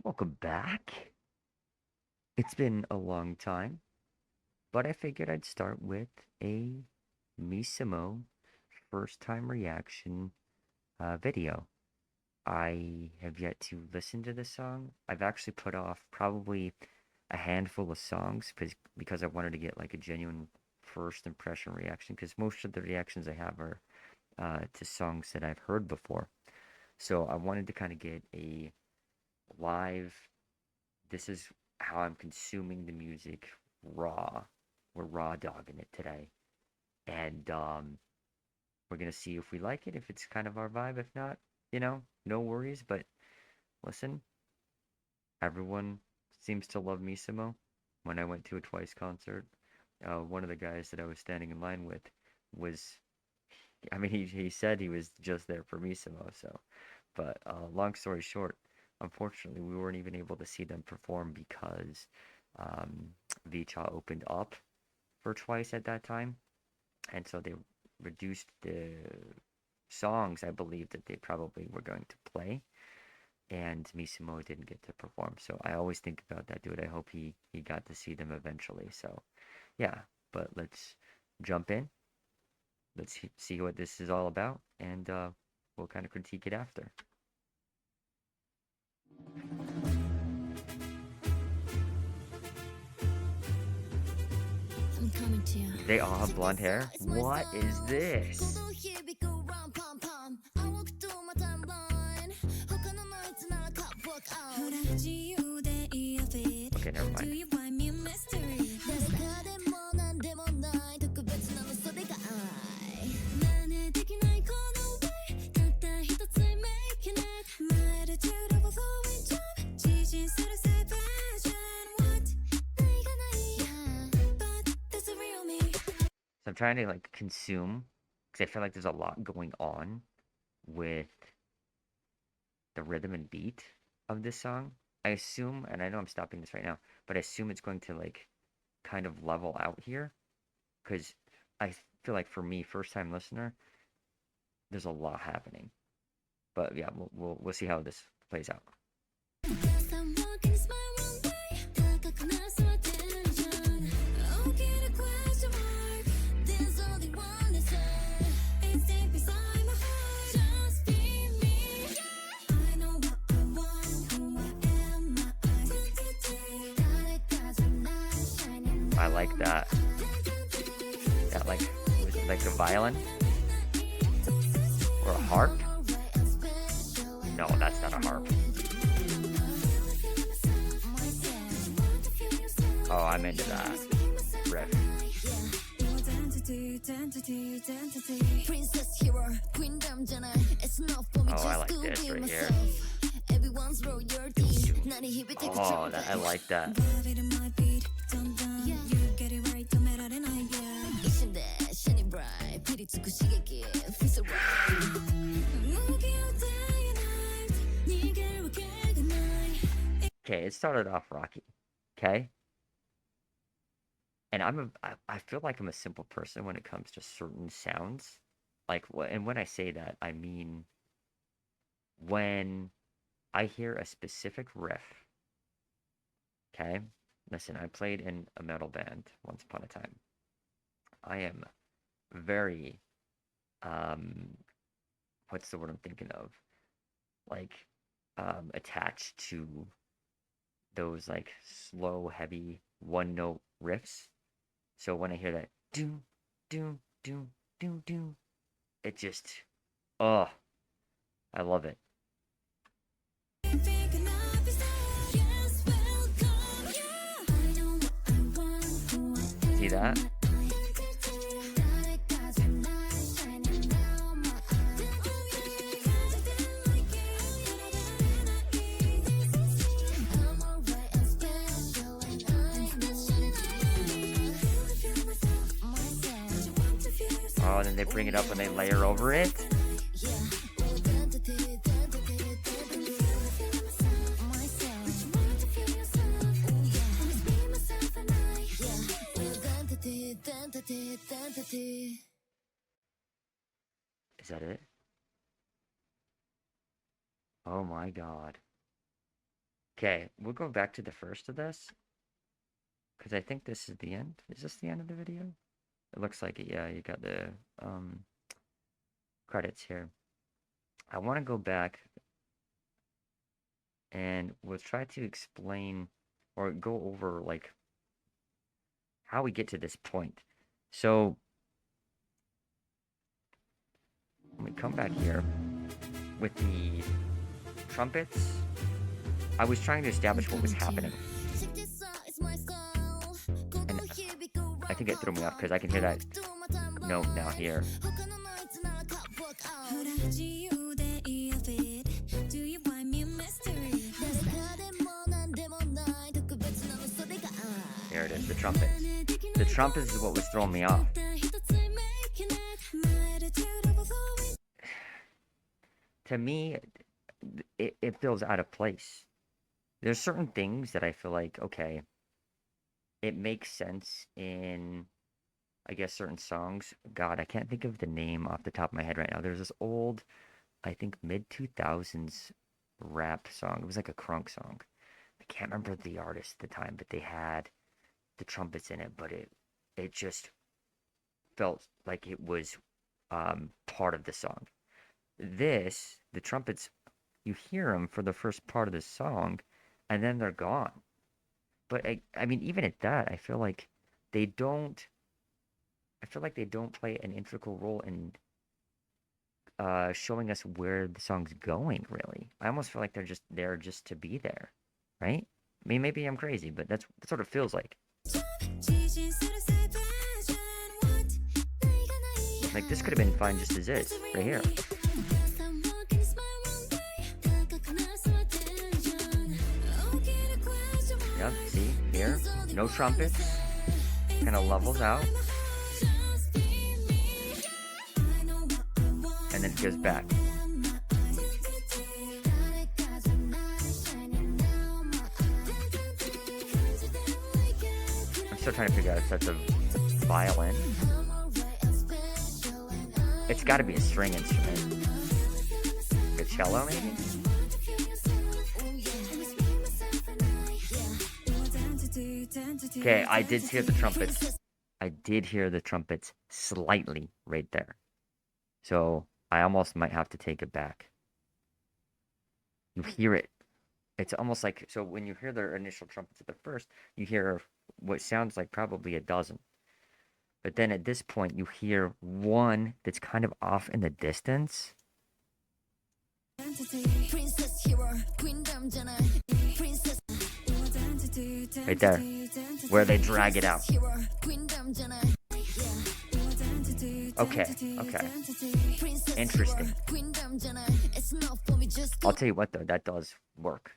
Welcome back. It's been a long time, but I figured I'd start with a Misamo first time reaction video. I have yet to listen to this song. I've actually put off probably a handful of songs because I wanted to get like a genuine first impression reaction because most of the reactions I have are to songs that I've heard before. So I wanted to kind of get a live this is how I'm consuming the music raw. We're raw dogging it today. And we're gonna see if we like it, if it's kind of our vibe. If not, no worries. But listen, everyone seems to love Misamo. When I went to a Twice concert, one of the guys that I was standing in line with was, I mean, he said he was just there for Misamo. So, but long story short, unfortunately, we weren't even able to see them perform because um, Vicha opened up for Twice at that time, and so they reduced the songs I believe that they probably were going to play, and Misimo didn't get to perform. So I always think about that dude. I hope he got to see them eventually. So yeah, but let's jump in. Let's see what this is all about, and we'll kind of critique it after. I'm coming to you. They all have blonde hair? What is this? Okay, never mind. So I'm trying to like consume because I feel like there's a lot going on with the rhythm and beat of this song. I assume, and I know I'm stopping this right now, but I assume it's going to like kind of level out here because I feel like for me, first time listener, there's a lot happening. But yeah, we'll see how this plays out. I like that. That like was it like a violin or a harp? No, that's not a harp. Oh, I'm into that riff. Oh, I like this right here. Oh, I like that. Okay, it started off rocky. Okay, and I feel like I'm a simple person when it comes to certain sounds. Like, and when I say that, I mean when I hear a specific riff. Okay, listen, I played in a metal band once upon a time. I am very what's the word I'm thinking of? Like attached to those like slow, heavy one note riffs. So when I hear that do do do do do, it just oh, I love it. See that? Oh, and then they bring it up and they layer over it. Is that it? Oh my god. Okay, we'll go back to the first of this because I think this is the end. Is this the end of the video? It looks like it. Yeah, you got the um credits here. I want to go back and we'll try to explain or go over like how we get to this point. So when we come back here with the trumpets, I was trying to establish what was happening. And I think it threw me off because I can hear that note now here. Here it is, the trumpet. The trumpet is what was throwing me off. To me, it feels out of place. There's certain things that I feel like, okay, it makes sense in, I guess, certain songs. God, I can't think of the name off the top of my head right now. There's this old, I think, mid-2000s rap song. It was like a crunk song. I can't remember the artist at the time, but they had the trumpets in it, but it just felt like it was part of the song. This, the trumpets, you hear them for the first part of the song, and then they're gone. But I mean, even at that, I feel like they don't. I feel like they don't play an integral role in showing us where the song's going. Really, I almost feel like they're just there just to be there, right? I mean, maybe I'm crazy, but that's what it feels like. Like this could have been fine just as is, right here. Yep, see, here, no trumpets, kind of levels out. And then it goes back. I'm still trying to figure out if that's a violin. It's got to be a string instrument. A cello, maybe? Okay, I did hear the trumpets. I did hear the trumpets slightly right there. So I almost might have to take it back. You hear it. It's almost like, so when you hear the initial trumpets at the first, you hear what sounds like probably a dozen. But then at this point, you hear one that's kind of off in the distance. Right there, where they drag it out. Okay, okay. Interesting. I'll tell you what, though, that does work.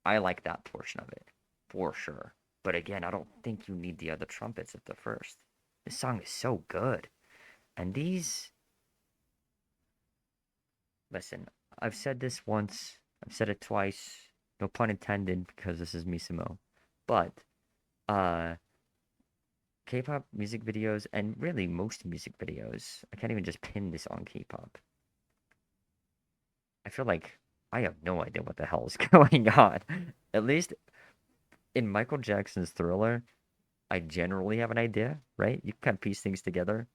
I like that portion of it, for sure. But again, I don't think you need the other trumpets at the first. This song is so good. And these... Listen, I've said this once. I've said it twice. No pun intended, because this is Misamo. But, K-pop music videos, and really most music videos, I can't even just pin this on K-pop. I feel like I have no idea what the hell is going on. At least in Michael Jackson's Thriller, I generally have an idea, right? You can kind of piece things together.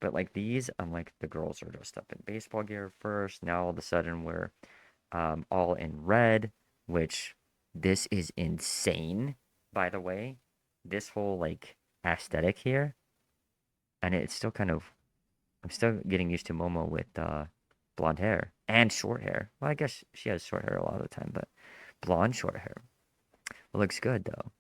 But like these, I'm like, the girls are dressed up in baseball gear first. Now all of a sudden we're all in red, which this is insane, by the way. This whole like aesthetic here. And it's still kind of, I'm still getting used to Momo with blonde hair and short hair. Well, I guess she has short hair a lot of the time, but blonde short hair. It looks good though.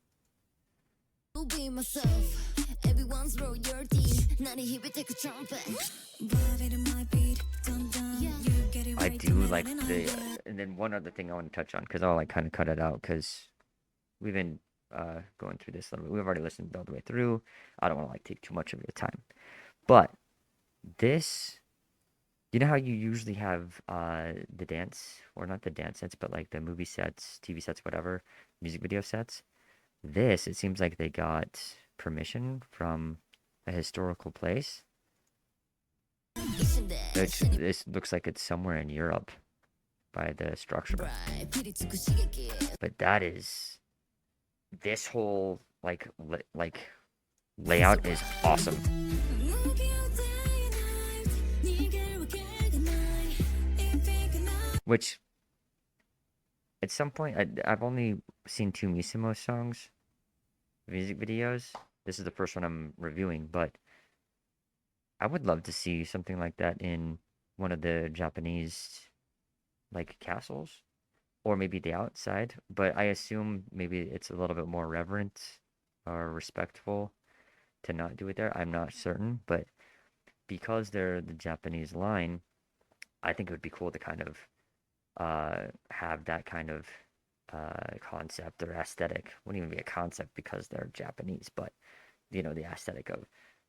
I do like the, and then one other thing I want to touch on, because I'll like kind of cut it out, because we've been going through this a little bit. We've already listened all the way through. I don't want to like take too much of your time, but this, you know how you usually have the dance, or not the dance sets, but like the movie sets, TV sets, whatever, music video sets. This, it seems like they got permission from a historical place. Which this looks like it's somewhere in Europe. by the structure. But that is this whole like layout is awesome. Which at some point I've only seen two Misamo songs, music videos. This is the first one I'm reviewing, but I would love to see something like that in one of the Japanese like castles or maybe the outside, but I assume maybe it's a little bit more reverent or respectful to not do it there. I'm not certain, but because they're the Japanese line, I think it would be cool to kind of have that kind of concept or aesthetic. Wouldn't even be a concept because they're Japanese, but the aesthetic of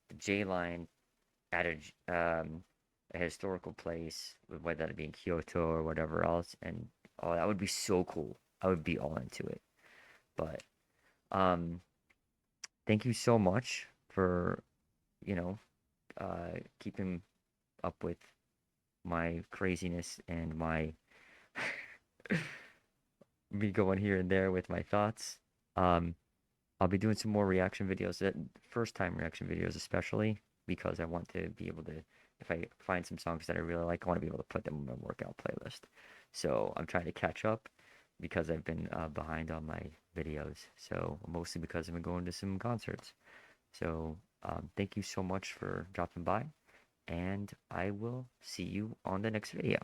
the J line at a historical place, whether that be in Kyoto or whatever else, and oh, that would be so cool. I would be all into it. But um, thank you so much for you know keeping up with my craziness and my me going here and there with my thoughts. Um, I'll be doing some more reaction videos, that first time reaction videos especially, because I want to be able to, if I find some songs that I really like, I want to be able to put them on my workout playlist. So I'm trying to catch up because I've been behind on my videos. So mostly because I've been going to some concerts. So thank you so much for dropping by, and I will see you on the next video.